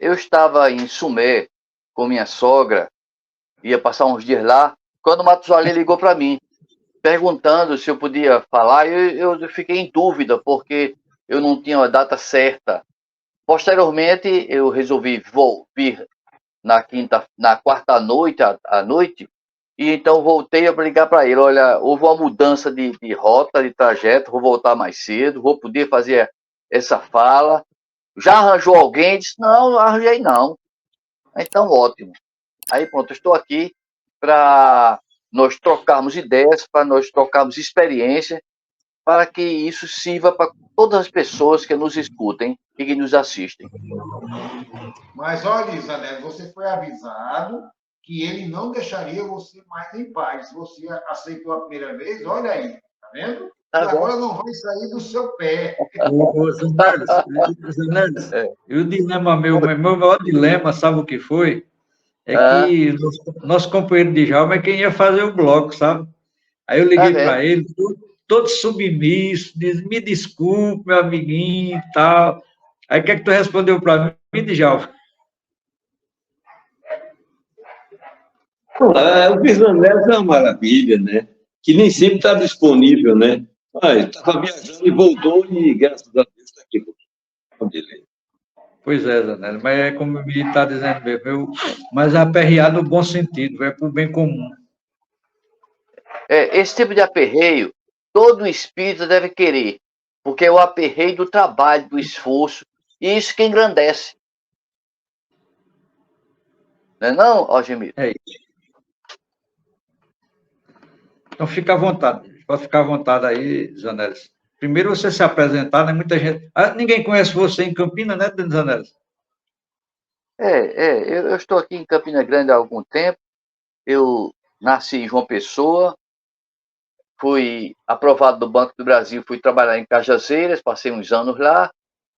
eu estava em Sumé com minha sogra, ia passar uns dias lá, quando o Matusalém ligou para mim, perguntando se eu podia falar, eu fiquei em dúvida, porque eu não tinha a data certa. Posteriormente, eu resolvi vir na quarta noite, à noite, e então voltei a ligar para ele, olha, houve uma mudança de rota, de trajeto, vou voltar mais cedo, vou poder fazer essa fala. Já arranjou alguém? Disse, não, não arranjei não. Então, ótimo. Aí, pronto, eu estou aqui para nós trocarmos ideias, para nós trocarmos experiência, para que isso sirva para todas as pessoas que nos escutem e que nos assistem. Mas olha, Isanelli, você foi avisado que ele não deixaria você mais em paz. Você aceitou a primeira vez, olha aí, tá vendo? Tá E bom? agora não vai sair do seu pé. Ô, Zanelis, e o dilema meu maior dilema, sabe o que foi? É que nosso companheiro de Djalma é quem ia fazer o bloco, sabe? Aí eu liguei para ele, todo submisso, me desculpe, meu amiguinho e tal. Aí o que é que tu respondeu para mim, Djalma? O Fernandes é uma maravilha, né? Que nem sempre está disponível, né? Estava viajando e voltou e, graças a Deus, está aqui. Beleza. Pois é, Zanelli, mas é como me está dizendo mesmo, mas aperrear no bom sentido, é para o bem comum. Esse tipo de aperreio, todo espírito deve querer, porque é o aperreio do trabalho, do esforço, e isso que engrandece. Não é não, Algemir? É isso. Então fica à vontade, pode ficar à vontade aí, Zanelis. Primeiro você se apresentar, né? Muita gente. Ninguém conhece você em Campina, né, Zanelis? Eu estou aqui em Campina Grande há algum tempo. Eu nasci em João Pessoa, fui aprovado do Banco do Brasil, fui trabalhar em Cajazeiras, passei uns anos lá,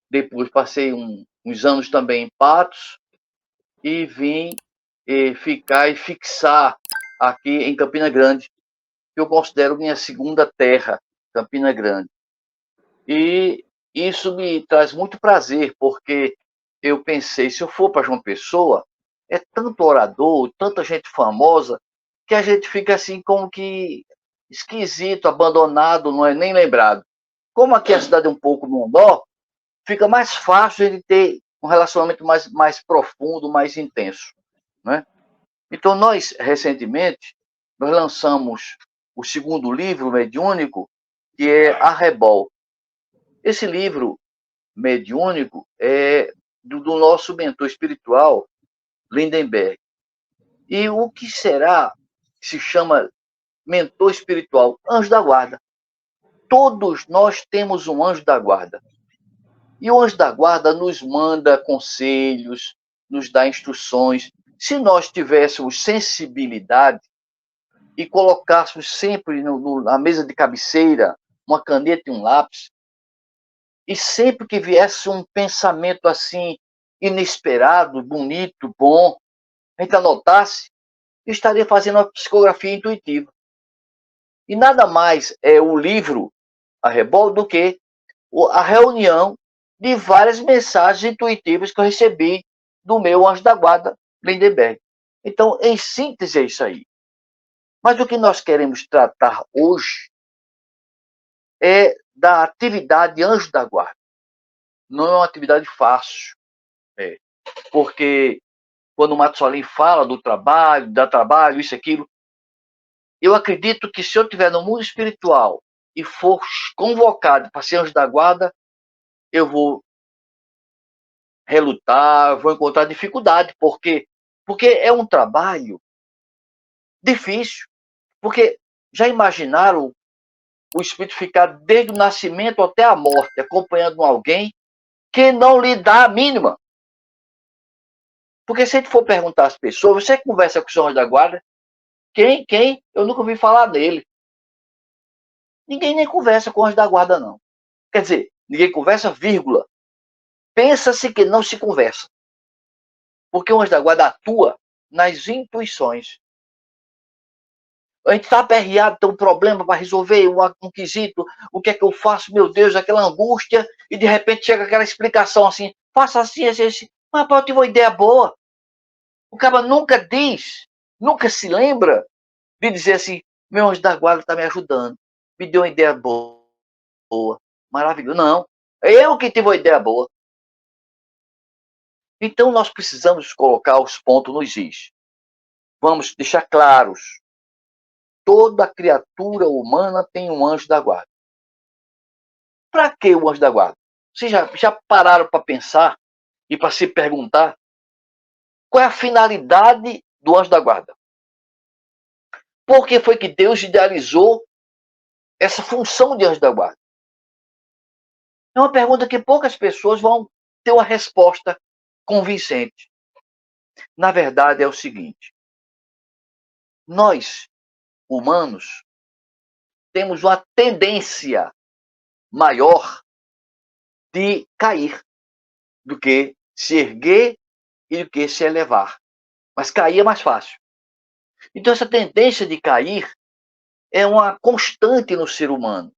depois passei uns anos também em Patos, e vim ficar e fixar aqui em Campina Grande, que eu considero minha segunda terra, Campina Grande. E isso me traz muito prazer, porque eu pensei, se eu for para João Pessoa, é tanto orador, tanta gente famosa, que a gente fica assim como que esquisito, abandonado, não é nem lembrado. Como aqui a cidade é um pouco menor, fica mais fácil de ter um relacionamento mais profundo, mais intenso, né? Então, nós, recentemente, nós lançamos o segundo livro mediúnico, que é Arrebol. Esse livro mediúnico é do nosso mentor espiritual, Lindenberg. E o que será que se chama mentor espiritual? Anjo da guarda. Todos nós temos um anjo da guarda. E o anjo da guarda nos manda conselhos, nos dá instruções. Se nós tivéssemos sensibilidade e colocássemos sempre na mesa de cabeceira uma caneta e um lápis, e sempre que viesse um pensamento assim, inesperado, bonito, bom, a gente anotasse, estaria fazendo uma psicografia intuitiva. E nada mais é o livro Arrebol do que a reunião de várias mensagens intuitivas que eu recebi do meu anjo da guarda, Lindenberg. Então, em síntese, é isso aí. Mas o que nós queremos tratar hoje é da atividade anjo da guarda. Não é uma atividade fácil, porque quando o Matusalém fala do trabalho, dá trabalho, isso, aquilo, eu acredito que se eu estiver no mundo espiritual e for convocado para ser anjo da guarda, eu vou relutar, vou encontrar dificuldade, porque é um trabalho difícil. Porque já imaginaram o espírito ficar desde o nascimento até a morte, acompanhando alguém que não lhe dá a mínima? Porque se a gente for perguntar às pessoas, você conversa com o seu anjo da guarda? Quem? Eu nunca ouvi falar dele. Ninguém nem conversa com o anjo da guarda, não. Quer dizer, ninguém conversa, vírgula. Pensa-se que não se conversa. Porque o anjo da guarda atua nas intuições. A gente está aperreado, tem um problema para resolver, um quesito, o que é que eu faço, meu Deus, aquela angústia, e de repente chega aquela explicação assim, faça assim, assim, assim. Mas, rapaz, eu tive uma ideia boa. O cara nunca diz, nunca se lembra de dizer assim, meu anjo da guarda está me ajudando. Me deu uma ideia boa. Maravilhoso. Não. É eu que tive uma ideia boa. Então, nós precisamos colocar os pontos nos is. Vamos deixar claros. Toda criatura humana tem um anjo da guarda. Para que o anjo da guarda? Vocês já pararam para pensar e para se perguntar qual é a finalidade do anjo da guarda? Por que foi que Deus idealizou essa função de anjo da guarda? É uma pergunta que poucas pessoas vão ter uma resposta convincente. Na verdade, é o seguinte: nós, humanos, temos uma tendência maior de cair do que se erguer e do que se elevar. Mas cair é mais fácil. Então, essa tendência de cair é uma constante no ser humano.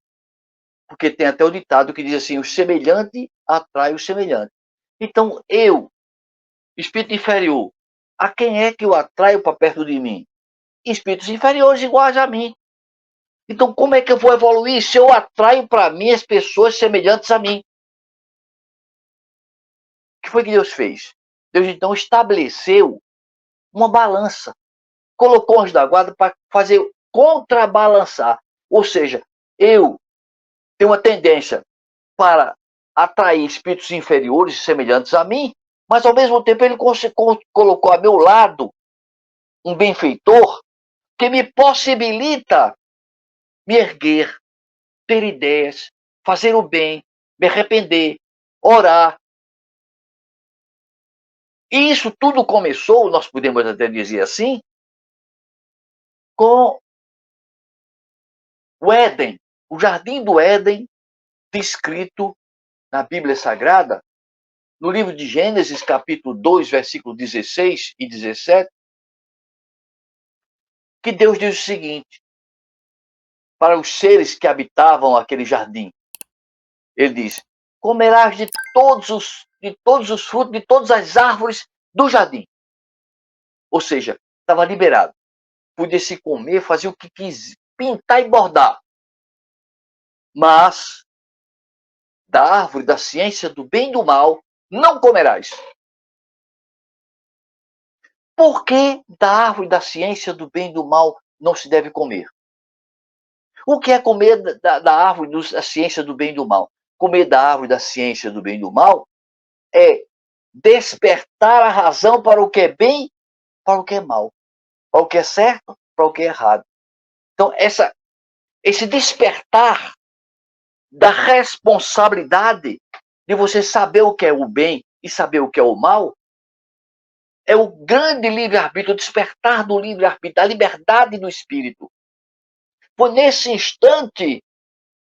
Porque tem até o ditado que diz assim, o semelhante atrai o semelhante. Então, eu, espírito inferior, a quem é que eu atraio para perto de mim? Espíritos inferiores iguais a mim. Então, como é que eu vou evoluir se eu atraio para mim as pessoas semelhantes a mim? O que foi que Deus fez? Deus, então, estabeleceu uma balança. Colocou anjos da guarda para fazer contrabalançar. Ou seja, eu tenho uma tendência para atrair espíritos inferiores semelhantes a mim, mas, ao mesmo tempo, ele colocou a meu lado um benfeitor que me possibilita me erguer, ter ideias, fazer o bem, me arrepender, orar. E isso tudo começou, nós podemos até dizer assim, com o Éden, o Jardim do Éden, descrito na Bíblia Sagrada, no livro de Gênesis, capítulo 2, versículos 16 e 17, que Deus diz o seguinte, para os seres que habitavam aquele jardim. Ele diz, comerás de todos os frutos, de todas as árvores do jardim. Ou seja, estava liberado. Podia se comer, fazer o que quis, pintar e bordar. Mas, da árvore da ciência do bem e do mal, não comerás. Por que da árvore da ciência do bem e do mal não se deve comer? O que é comer da árvore da ciência do bem e do mal? Comer da árvore da ciência do bem e do mal é despertar a razão para o que é bem, para o que é mal. Para o que é certo, para o que é errado. Então, esse despertar da responsabilidade de você saber o que é o bem e saber o que é o mal, é o grande livre-arbítrio, o despertar do livre-arbítrio, da liberdade do espírito. Foi nesse instante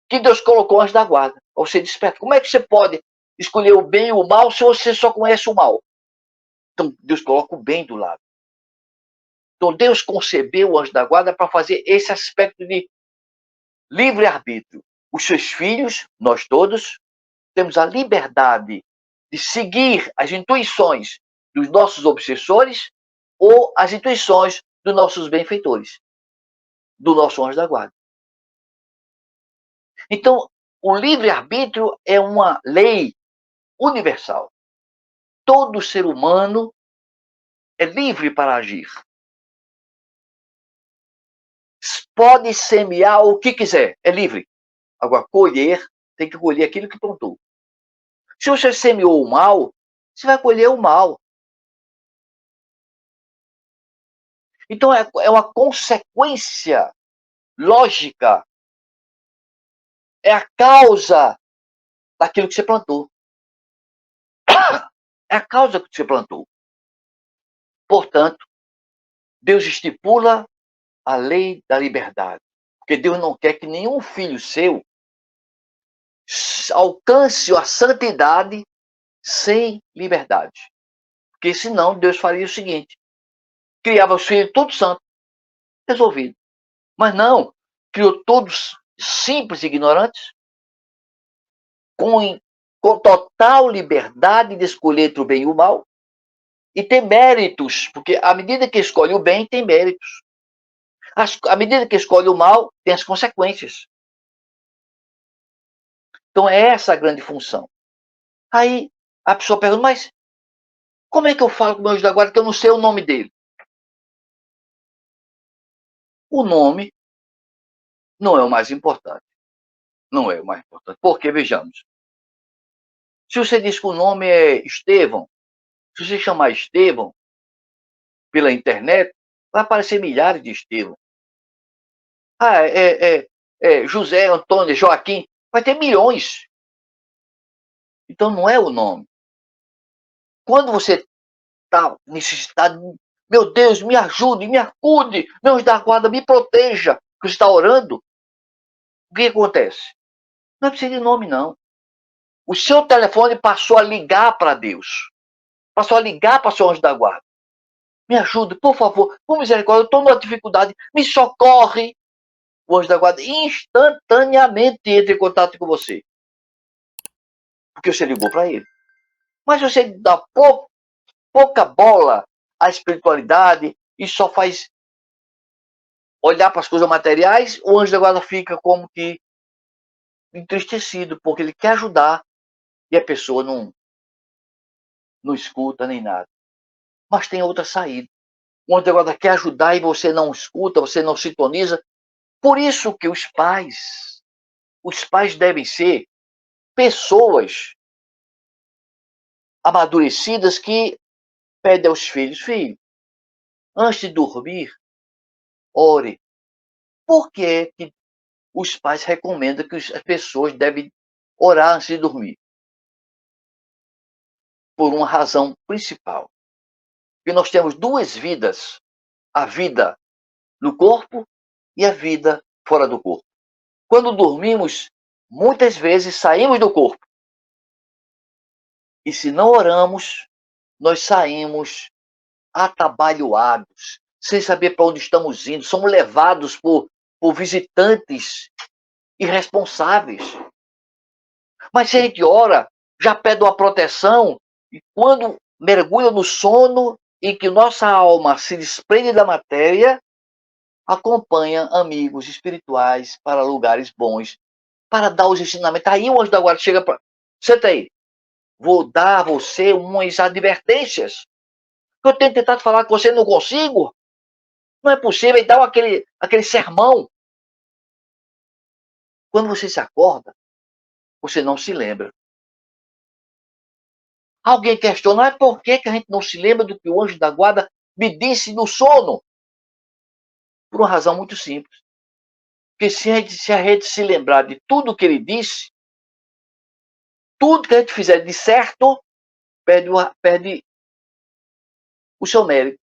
que Deus colocou anjos da guarda. Você desperta. Como é que você pode escolher o bem e o mal se você só conhece o mal? Então, Deus coloca o bem do lado. Então, Deus concebeu o anjo da guarda para fazer esse aspecto de livre-arbítrio. Os seus filhos, nós todos, temos a liberdade de seguir as intuições dos nossos obsessores ou as intuições dos nossos benfeitores, do nosso anjo da guarda. Então, o livre-arbítrio é uma lei universal. Todo ser humano é livre para agir. Pode semear o que quiser, é livre. Agora, colher, tem que colher aquilo que plantou. Se você semeou o mal, você vai colher o mal. Então, é uma consequência lógica. É a causa daquilo que você plantou. É a causa que você plantou. Portanto, Deus estipula a lei da liberdade. Porque Deus não quer que nenhum filho seu alcance a santidade sem liberdade. Porque senão Deus faria o seguinte, criava os filhos todos santos, resolvido. Mas não, criou todos simples e ignorantes, com total liberdade de escolher entre o bem e o mal, E tem méritos, porque à medida que escolhe o bem, tem méritos. À medida que escolhe o mal, tem as consequências. Então é essa a grande função. Aí a pessoa pergunta, mas como é que eu falo com o meu anjo da guarda que eu não sei o nome dele? O nome não é o mais importante. Não é o mais importante. Porque, vejamos, se você diz que o nome é Estevão, se você chamar Estevão pela internet, vai aparecer milhares de Estevão. Ah, José, Antônio, Joaquim, vai ter milhões. Então não é o nome. Quando você está necessitado, meu Deus, me ajude, me acude, meu anjo da guarda, me proteja, que você está orando, o que acontece? Não precisa de nome, não. O seu telefone passou a ligar para Deus. Passou a ligar para o seu anjo da guarda. Me ajude, por favor, por misericórdia, eu estou numa dificuldade, me socorre. O anjo da guarda instantaneamente entra em contato com você. Porque você ligou para ele. Mas você dá pouca bola à espiritualidade e só faz olhar para as coisas materiais, o anjo da guarda fica como que entristecido, porque ele quer ajudar e a pessoa não escuta nem nada. Mas tem outra saída. O anjo da guarda quer ajudar e você não escuta, você não sintoniza. Por isso que os pais devem ser pessoas amadurecidas que pedem aos filhos, filho, antes de dormir, ore. Por que os pais recomendam que as pessoas devem orar antes de dormir? Por uma razão principal. Porque nós temos duas vidas. A vida no corpo e a vida fora do corpo. Quando dormimos, muitas vezes saímos do corpo. E se não oramos, nós saímos atabalhoados, sem saber para onde estamos indo. Somos levados por visitantes irresponsáveis. Mas se a gente ora, já pede uma proteção, e quando mergulha no sono, em que nossa alma se desprende da matéria, acompanha amigos espirituais para lugares bons, para dar os ensinamentos. Aí o anjo da guarda chega para... Senta aí, vou dar a você umas advertências. Eu tenho tentado falar com você e não consigo. Não é possível. E dá aquele sermão. Quando você se acorda, você não se lembra. Alguém questiona, mas por que a gente não se lembra do que o anjo da guarda me disse no sono? Por uma razão muito simples. Porque se a gente se lembrar de tudo que ele disse, tudo que a gente fizer de certo, perde o seu mérito.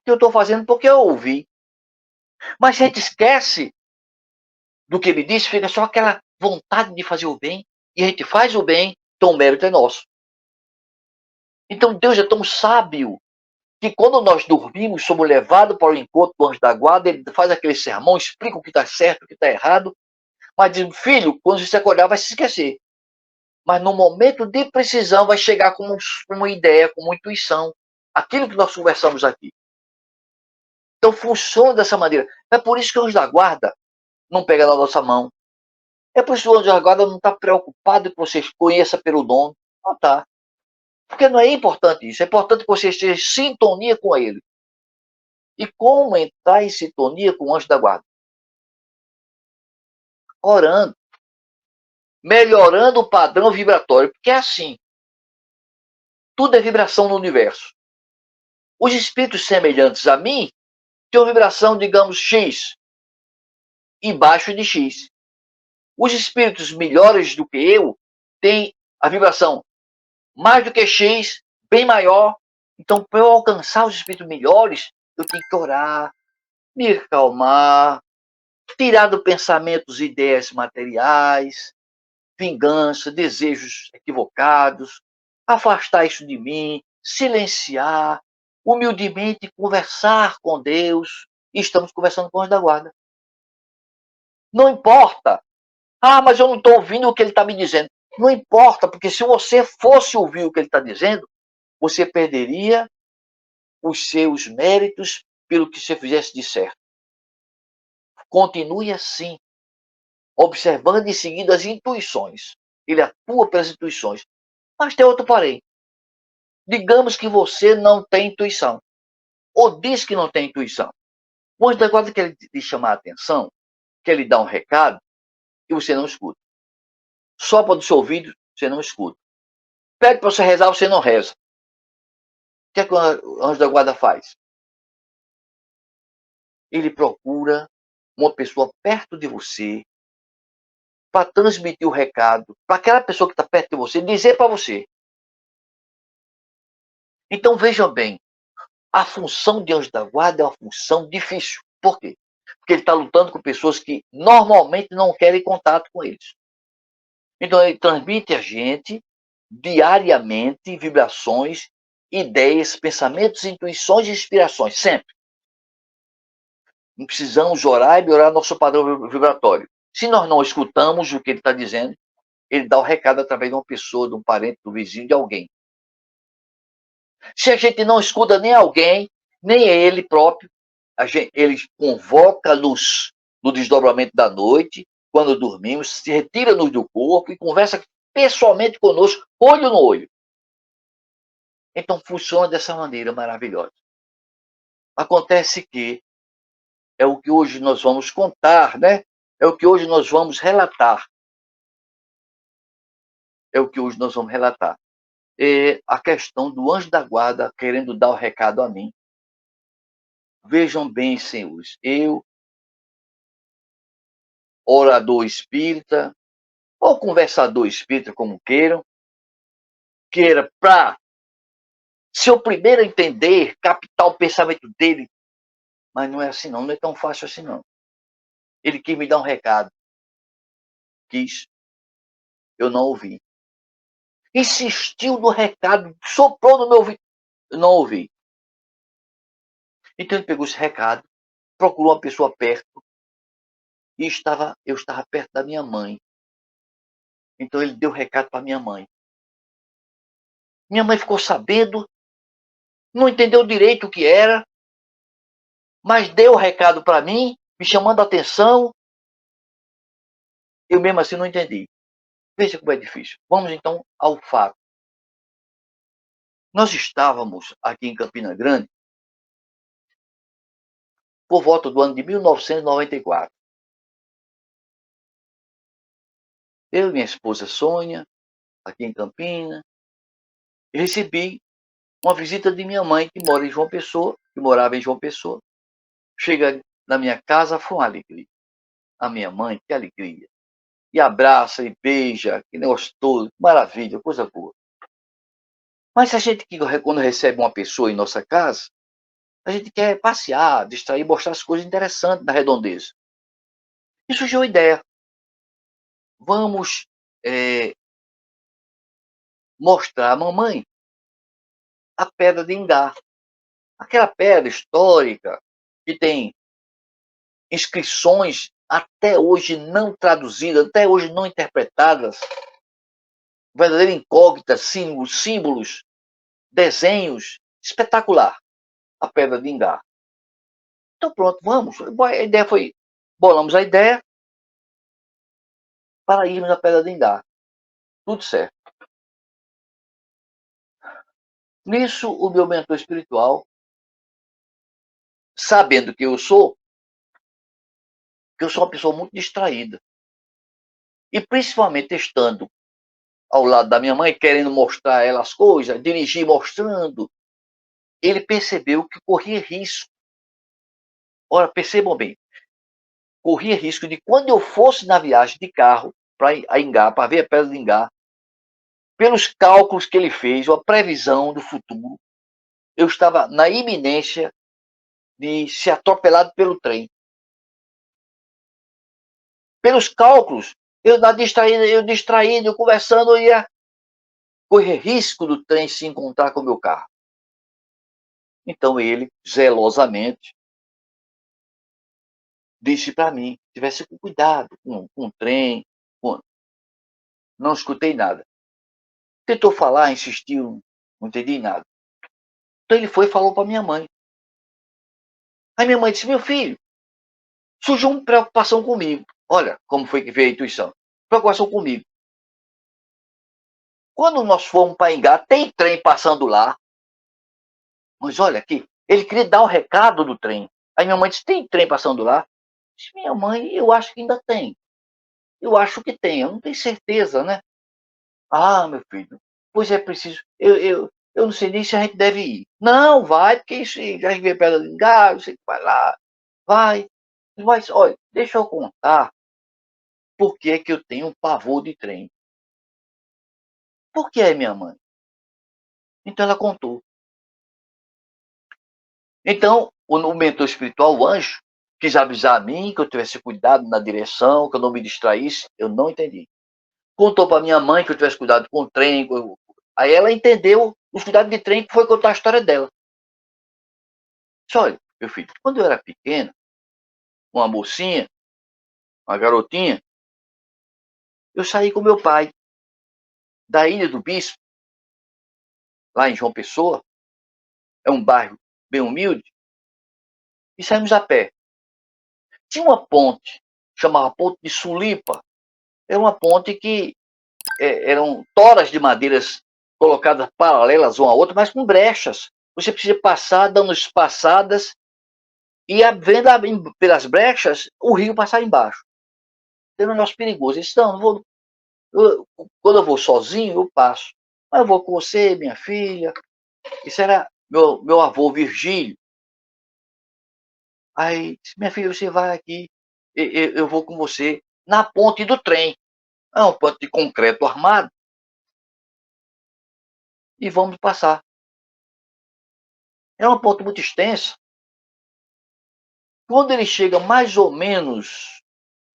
Que eu estou fazendo porque eu ouvi. Mas se a gente esquece do que ele disse, fica só aquela vontade de fazer o bem, e a gente faz o bem, então o mérito é nosso. Então Deus é tão sábio que quando nós dormimos, somos levados para o encontro do anjo da guarda, ele faz aquele sermão, explica o que está certo, o que está errado, mas diz, filho, quando você acordar vai se esquecer. Mas no momento de precisão vai chegar com uma ideia, com uma intuição. Aquilo que nós conversamos aqui. Então funciona dessa maneira. É por isso que o anjo da guarda não pega na nossa mão. É por isso que o anjo da guarda não está preocupado que você conheça pelo nome. Não está. Porque não é importante isso. É importante que você esteja em sintonia com ele. E como entrar em sintonia com o anjo da guarda? Orando. Melhorando o padrão vibratório. Porque é assim. Tudo é vibração no universo. Os espíritos semelhantes a mim têm uma vibração, digamos, X. E baixo de X. Os espíritos melhores do que eu têm a vibração mais do que X, bem maior. Então, para eu alcançar os espíritos melhores, eu tenho que orar, me acalmar, tirar do pensamento as ideias materiais, vingança, desejos equivocados, afastar isso de mim, silenciar, humildemente conversar com Deus. E estamos conversando com o anjo da guarda. Não importa. Ah, mas eu não estou ouvindo o que ele está me dizendo. Não importa, porque se você fosse ouvir o que ele está dizendo, você perderia os seus méritos pelo que você fizesse de certo. Continue assim, observando e seguindo as intuições. Ele atua pelas intuições. Mas tem outro porém. Digamos que você não tem intuição, ou diz que não tem intuição. O anjo da guarda quer lhe chamar a atenção, quer lhe dar um recado, e você não escuta. Sopra do seu ouvido, você não escuta. Pede para você rezar, você não reza. O que é que o anjo da guarda faz? Ele procura uma pessoa perto de você para transmitir o recado para aquela pessoa que está perto de você, dizer para você. Então veja bem, a função de anjo da guarda é uma função difícil. Por quê? Porque ele está lutando com pessoas que normalmente não querem contato com eles. Então ele transmite a gente diariamente vibrações, ideias, pensamentos, intuições e inspirações, sempre. Não precisamos orar e melhorar nosso padrão vibratório. Se nós não escutamos o que ele está dizendo, ele dá o recado através de uma pessoa, de um parente, do vizinho, de alguém. Se a gente não escuta nem alguém, nem ele próprio, ele convoca-nos no desdobramento da noite, quando dormimos, se retira-nos do corpo e conversa pessoalmente conosco, olho no olho. Então funciona dessa maneira maravilhosa. Acontece que é o que hoje nós vamos contar, né? É o que hoje nós vamos relatar. É o que hoje nós vamos relatar. É a questão do anjo da guarda querendo dar o recado a mim. Vejam bem, senhores, eu, orador espírita, ou conversador espírita, como queiram, queira para ser o primeiro a entender, captar o pensamento dele, mas não é assim não, não é tão fácil assim não. Ele quis me dar um recado, quis, eu não ouvi. Insistiu no recado, soprou no meu ouvido, eu não ouvi. Então ele pegou esse recado, procurou uma pessoa perto, e eu estava perto da minha mãe. Então ele deu o recado para minha mãe. Minha mãe ficou sabendo, não entendeu direito o que era, mas deu o recado para mim, me chamando a atenção. Eu mesmo assim não entendi. Veja como é difícil. Vamos então ao fato. Nós estávamos aqui em Campina Grande por volta do ano de 1994. Eu e minha esposa Sônia, aqui em Campina, recebi uma visita de minha mãe, que mora em João Pessoa, que morava em João Pessoa. Chega na minha casa, foi uma alegria. A minha mãe, que alegria. E abraça e beija, que negócio todo, maravilha, coisa boa. Mas a gente, quando recebe uma pessoa em nossa casa, a gente quer passear, distrair, mostrar as coisas interessantes da redondeza. E surgiu a ideia. Vamos mostrar à mamãe a Pedra de Ingá. Aquela pedra histórica que tem inscrições até hoje não traduzidas, até hoje não interpretadas, verdadeira incógnita, símbolos, desenhos, espetacular, a Pedra de Ingá. Então pronto, vamos. A ideia foi, bolamos a ideia para irmos à Pedra de Ingá. Tudo certo. Nisso, o meu mentor espiritual, sabendo que eu sou uma pessoa muito distraída. E principalmente estando ao lado da minha mãe, querendo mostrar a ela as coisas, dirigir mostrando, ele percebeu que corria risco. Ora, percebam bem, corria risco de quando eu fosse na viagem de carro para Ingá, para ver a Pedra de Ingá, pelos cálculos que ele fez, uma previsão do futuro, eu estava na iminência de ser atropelado pelo trem. Pelos cálculos, eu distraído, conversando, eu ia correr risco do trem se encontrar com o meu carro. Então ele, zelosamente, disse para mim, tivesse cuidado com o trem. Não escutei nada. Tentou falar, insistiu, Não entendi nada. Então ele foi e falou para minha mãe. Aí minha mãe disse, meu filho, surgiu uma preocupação comigo. Olha como foi que veio a intuição. Preocupação comigo. Quando nós fomos para Ingá, tem trem passando lá. Mas olha aqui, ele queria dar o recado do trem. Aí minha mãe disse, tem trem passando lá? Eu disse, minha mãe, eu acho que ainda tem. Eu acho que tem, eu não tenho certeza, né? Ah, meu filho, pois é preciso. Eu não sei nem se a gente deve ir. Não, vai, porque isso já vem pedra de engado, você vai lá, vai. Mas, olha, deixa eu contar por que é que eu tenho um pavor de trem. Por que é, minha mãe? Então ela contou. Então, o mentor espiritual, o anjo, quis avisar a mim que eu tivesse cuidado na direção, que eu não me distraísse. Eu não entendi. Contou para minha mãe que eu tivesse cuidado com o trem. Aí ela entendeu o cuidado de trem, que foi contar a história dela. Disse, olha, meu filho, quando eu era pequena, uma mocinha, uma garotinha, eu saí com meu pai da Ilha do Bispo, lá em João Pessoa, é um bairro bem humilde, e saímos a pé. Tinha uma ponte, chamava Ponte de Sulipa. Era uma ponte que eram toras de madeiras colocadas paralelas uma à outra, mas com brechas. Você precisa passar, dando espaçadas, e vendo pelas brechas o rio passar embaixo. Tem um negócio perigoso. Eles não vou, quando eu vou sozinho, eu passo. Mas eu vou com você, minha filha. Isso era meu avô Virgílio. Aí, minha filha, você vai aqui, eu vou com você na ponte do trem. É uma ponte de concreto armado. E vamos passar. É uma ponte muito extensa. Quando ele chega mais ou menos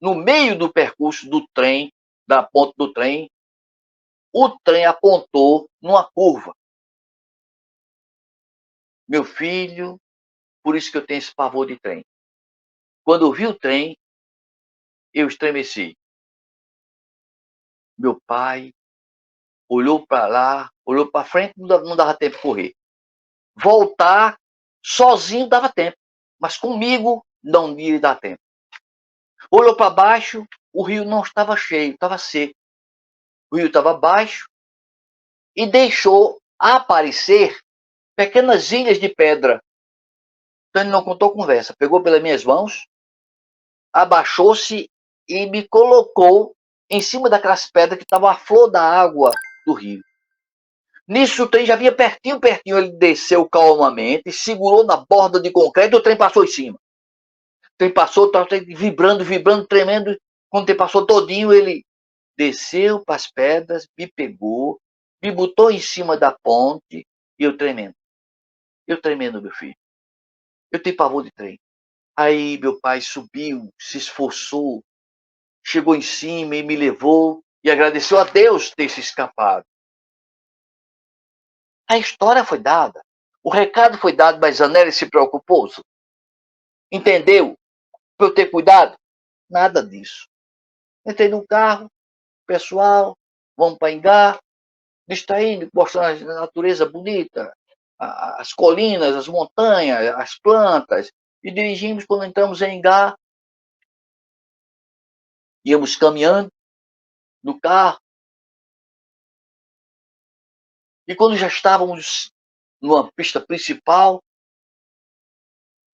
no meio do percurso do trem, da ponte do trem, o trem apontou numa curva. Meu filho, por isso que eu tenho esse pavor de trem. Quando eu vi o trem, eu estremeci. Meu pai olhou para lá, olhou para frente, não dava tempo de correr. Voltar sozinho dava tempo, mas comigo não ia dar tempo. Olhou para baixo, o rio não estava cheio, estava seco. O rio estava baixo e deixou aparecer pequenas ilhas de pedra. Então ele não contou conversa. Pegou pelas minhas mãos, abaixou-se e me colocou em cima daquelas pedras que estavam a flor da água do rio. Nisso o trem já vinha pertinho, pertinho. Ele desceu calmamente, segurou na borda de concreto e o trem passou em cima. O trem passou, estava vibrando, vibrando, tremendo. Quando o trem passou todinho, ele desceu para as pedras, me pegou, me botou em cima da ponte e eu tremendo. Eu tremendo, meu filho. Eu tenho pavor de trem. Aí meu pai subiu, se esforçou, chegou em cima e me levou e agradeceu a Deus ter se escapado. A história foi dada, o recado foi dado, mas Zanelli se preocupou. Entendeu? Para eu ter cuidado? Nada disso. Entrei no carro, pessoal, vamos para Ingá, distraindo, mostrando a natureza bonita, as colinas, as montanhas, as plantas, e dirigimos. Quando entramos em Ingá, íamos caminhando no carro, e quando já estávamos numa pista principal,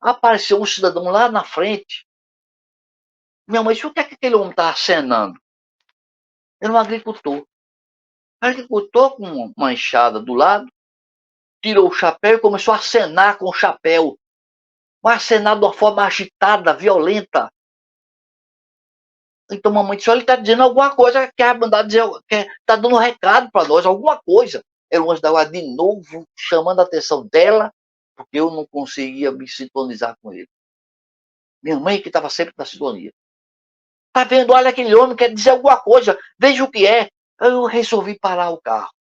apareceu um cidadão lá na frente. Minha mãe disse, o que é que aquele homem está acenando? Era um agricultor. O agricultor com uma enxada do lado, tirou o chapéu e começou a acenar com o chapéu. Mas acenar de uma forma agitada, violenta. Então a mamãe disse, olha, ele está dizendo alguma coisa, quer mandar dizer, está dando um recado para nós, alguma coisa. Era o anjo da guarda de novo, chamando a atenção dela, porque eu não conseguia me sintonizar com ele. Minha mãe que estava sempre na sintonia. Tá vendo? Olha, aquele homem quer dizer alguma coisa, veja o que é. Eu resolvi parar o carro.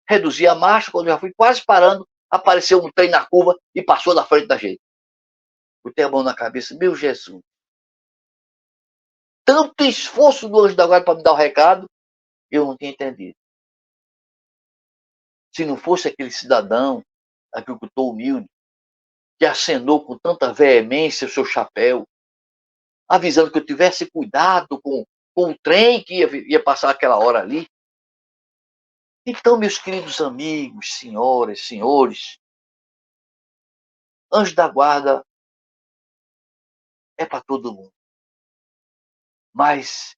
Reduzi a marcha, quando eu já fui quase parando, apareceu um trem na curva e passou na frente da gente. Botei a mão na cabeça, meu Jesus. Tanto esforço do anjo da guarda para me dar o recado, eu não tinha entendido. se não fosse aquele cidadão, agricultor humilde, que acenou com tanta veemência o seu chapéu, avisando que eu tivesse cuidado com o trem que ia passar aquela hora ali. Então, meus queridos amigos, senhoras, senhores, anjo da guarda é para todo mundo. Mas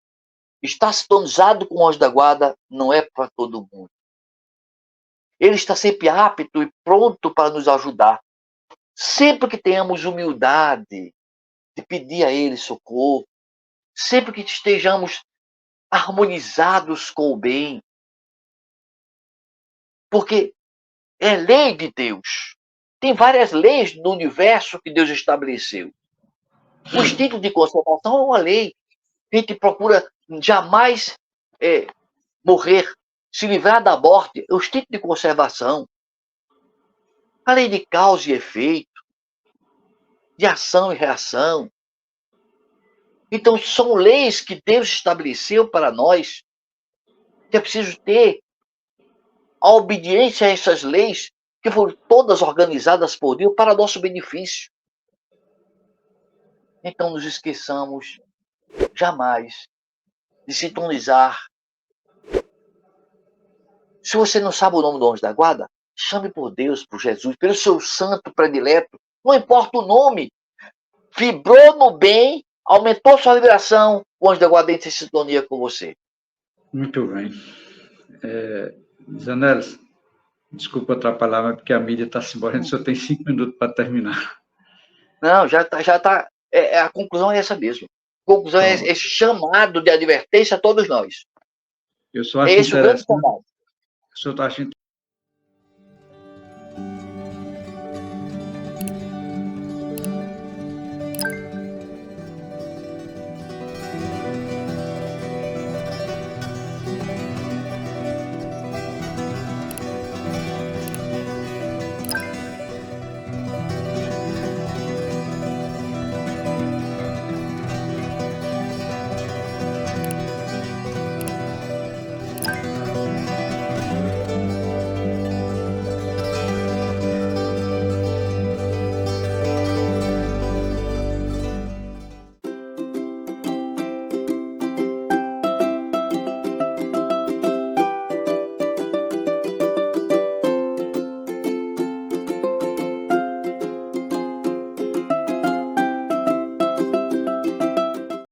estar sintonizado com o anjo da guarda não é para todo mundo. Ele está sempre apto e pronto para nos ajudar. Sempre que tenhamos humildade de pedir a ele socorro, sempre que estejamos harmonizados com o bem, porque é lei de Deus. Tem várias leis no universo que Deus estabeleceu. O instinto de conservação é uma lei. A gente procura jamais morrer, se livrar da morte. É o instinto de conservação. A lei de causa e efeito, de ação e reação. Então, são leis que Deus estabeleceu para nós, que é preciso ter a obediência a essas leis, que foram todas organizadas por Deus para nosso benefício. Então, nos esqueçamos jamais de sintonizar. Se você não sabe o nome do anjo da guarda, chame por Deus, por Jesus, pelo seu santo predileto. Não importa o nome. Vibrou no bem, aumentou sua vibração, o anjo da guarda entra em sintonia com você. Muito bem. Zanelis, desculpa atrapalhar, mas porque a mídia está se embora, a gente só tem 5 minutos para terminar. Não, já tá. A conclusão é essa mesmo. A conclusão é esse chamado de advertência a todos nós. Eu só acho interessante. Eu só acho